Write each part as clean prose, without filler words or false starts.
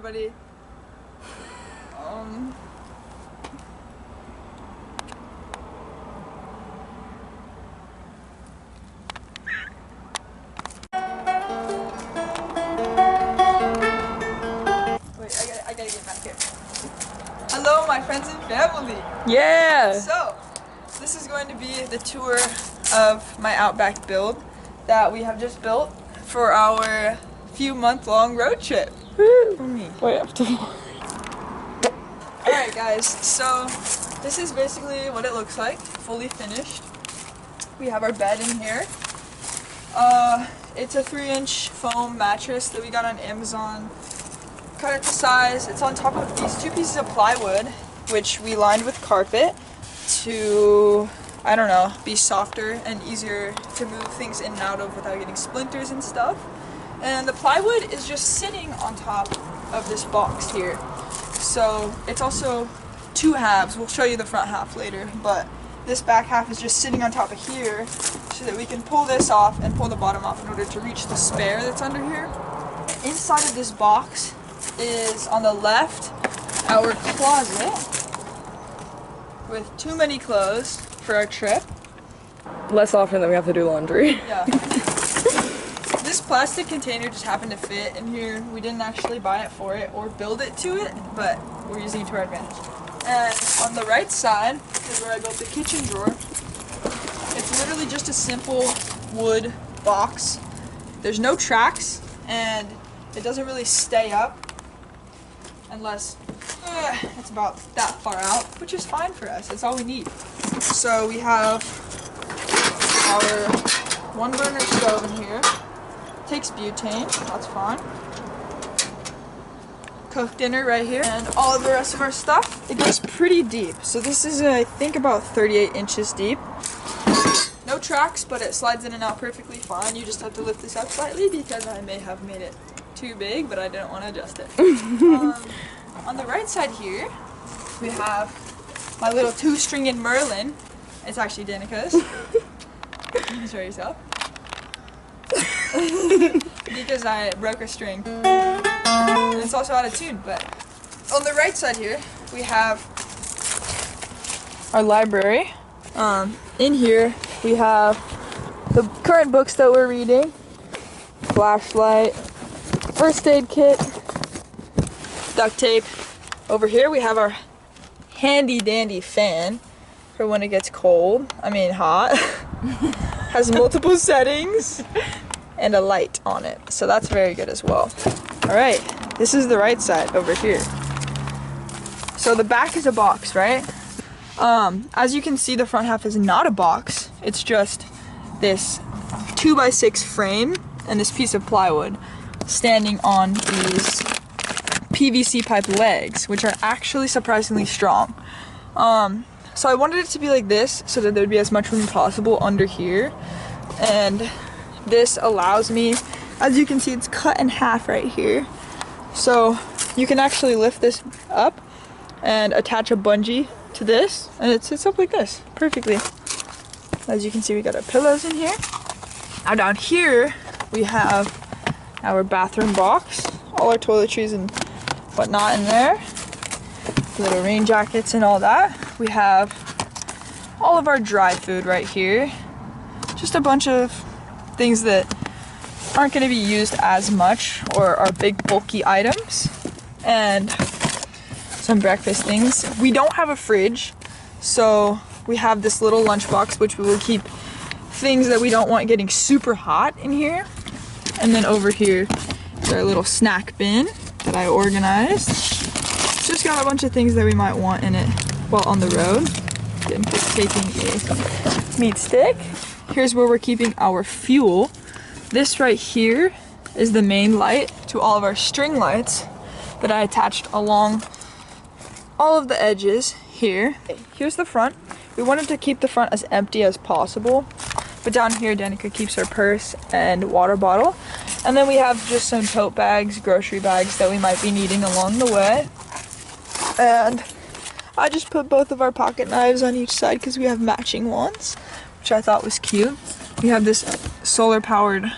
everybody. Wait, I gotta get back here. Hello, my friends and family. Yeah. So, this is going to be the tour of my Outback build that we have just built for our few-month-long road trip. Woo. Wait, up to Alright guys, so this is basically what it looks like, fully finished. We have our bed in here. It's a 3-inch foam mattress that we got on Amazon. Cut it to size. It's on top of these 2 pieces of plywood, which we lined with carpet to, I don't know, be softer and easier to move things in and out of without getting splinters and stuff. And the plywood is just sitting on top of this box here. So it's also 2 halves. We'll show you the front half later, but this back half is just sitting on top of here so that we can pull this off and pull the bottom off in order to reach the spare that's under here. Inside of this box is, on the left, our closet with too many clothes for our trip. less often than we have to do laundry. Yeah. This plastic container just happened to fit in here. We didn't actually buy it for it or build it to it, but we're using it to our advantage. And on the right side is where I built the kitchen drawer. It's literally just a simple wood box. There's no tracks and it doesn't really stay up unless it's about that far out, which is fine for us. That's all we need. So we have our 1-burner stove in here. Takes butane, that's fine. Cook dinner right here, and all of the rest of our stuff. It goes pretty deep. So this is, I think, about 38 inches deep. No tracks, but it slides in and out perfectly fine. You just have to lift this up slightly because I may have made it too big, but I didn't want to adjust it. On the right side here, we have my little 2-stringed Merlin. It's actually Danica's. You can show yourself. Because I broke a string. And it's also out of tune, but on the right side here, we have our library. In here, we have the current books that we're reading, flashlight, first aid kit, duct tape. Over here, we have our handy dandy fan for when it gets cold. I mean, hot. Has multiple settings and a light on it, so that's very good as well. All right, this is the right side over here. So the back is a box, right? As you can see, the front half is not a box. It's just this 2x6 frame and this piece of plywood standing on these PVC pipe legs, which are actually surprisingly strong. So I wanted it to be like this so that there'd be as much room possible under here. And this allows me, as you can see, it's cut in half right here. So you can actually lift this up and attach a bungee to this, and it sits up like this perfectly. As you can see, we got our pillows in here. Now down here, we have our bathroom box, all our toiletries and whatnot in there. Little rain jackets and all that. We have all of our dry food right here. Just a bunch of things that aren't going to be used as much or are big bulky items. And some breakfast things. We don't have a fridge, so we have this little lunchbox which we will keep things that we don't want getting super hot in here. And then over here is our little snack bin that I organized. It's just got a bunch of things that we might want in it while on the road. Taking a meat stick. Here's where we're keeping our fuel. This right here is the main light to all of our string lights that I attached along all of the edges here. Here's the front. We wanted to keep the front as empty as possible, but down here Danica keeps her purse and water bottle. And then we have just some tote bags, grocery bags that we might be needing along the way. And I just put both of our pocket knives on each side because we have matching ones, which I thought was cute. We have this solar powered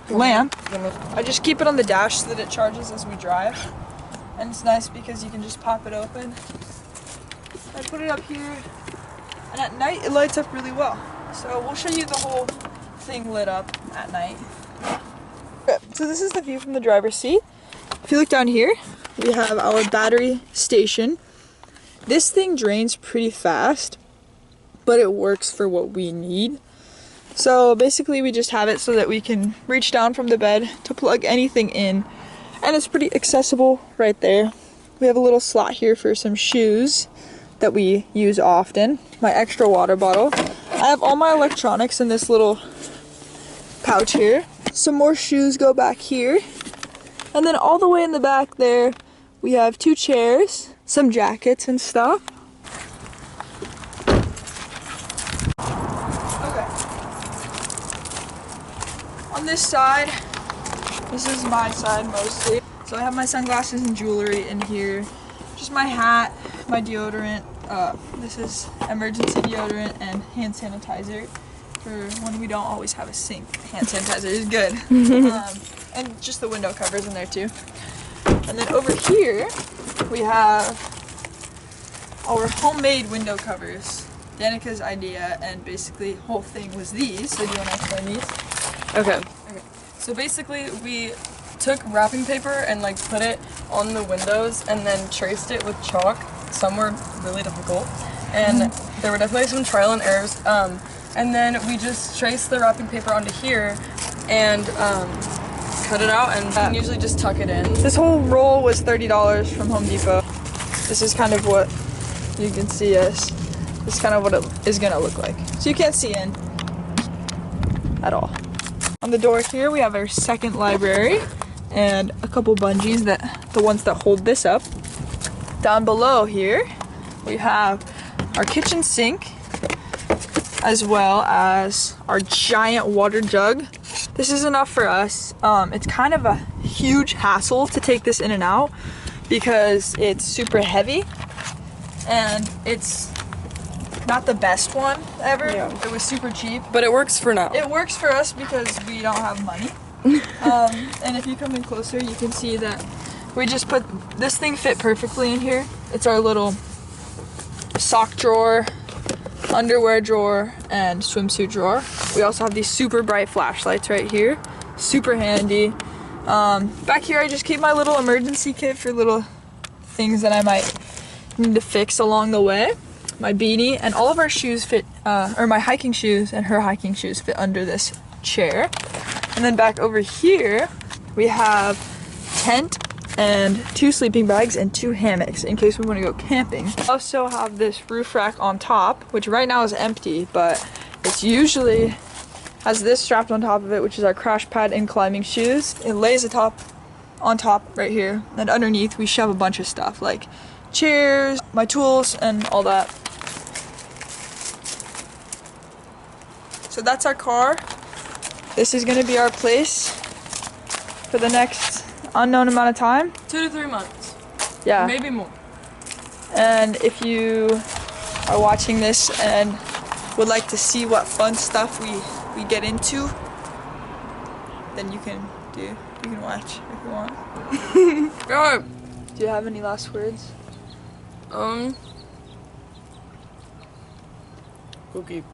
lamp. I just keep it on the dash so that it charges as we drive. and it's nice because you can just pop it open. I put it up here, and at night it lights up really well. So we'll show you the whole thing lit up at night. So this is the view from the driver's seat. If you look down here, we have our battery station. This thing drains pretty fast, but it works for what we need. So basically we just have it so that we can reach down from the bed to plug anything in, and it's pretty accessible right there. We have a little slot here for some shoes that we use often, my extra water bottle. I have all my electronics in this little pouch here. Some more shoes go back here, and then all the way in the back there we have 2 chairs, some jackets and stuff. On this side, this is my side mostly. So I have my sunglasses and jewelry in here. Just my hat, my deodorant. This is emergency deodorant and hand sanitizer for when we don't always have a sink. Hand sanitizer is good. And just the window covers in there too. And then over here, we have our homemade window covers. Danica's idea, and basically whole thing was these. So do you want to explain these? Okay. So basically we took wrapping paper and like put it on the windows and then traced it with chalk. Some were really difficult, and there were definitely some trial and errors. And then we just traced the wrapping paper onto here and cut it out, and you can usually just tuck it in. This whole roll was $30 from Home Depot. This is kind of what you can see as. This is kind of what it is gonna look like. So you can't see in at all. On the door here we have our second library and a couple bungees, the ones that hold this up. Down below here we have our kitchen sink as well as our giant water jug. This is enough for us. It's kind of a huge hassle to take this in and out because it's super heavy and it's not the best one ever. Yeah. It was super cheap. But it works for now. It works for us because we don't have money. And if you come in closer, you can see that we just put, this thing fit perfectly in here. It's our little sock drawer, underwear drawer, and swimsuit drawer. We also have these super bright flashlights right here. Super handy. Back here I just keep my little emergency kit for little things that I might need to fix along the way. My beanie, and all of our shoes fit, or my hiking shoes and her hiking shoes fit under this chair. And then back over here, we have tent and 2 sleeping bags and 2 hammocks in case we want to go camping. I also have this roof rack on top, which right now is empty, but it's usually has this strapped on top of it, which is our crash pad and climbing shoes. It lays on top right here, and underneath we shove a bunch of stuff like chairs, my tools, and all that. So that's our car. This is gonna be our place for the next unknown amount of time. 2 to 3 months. Yeah. Maybe more. And if you are watching this and would like to see what fun stuff we get into, then you can watch if you want. Alright. Do you have any last words? Okay.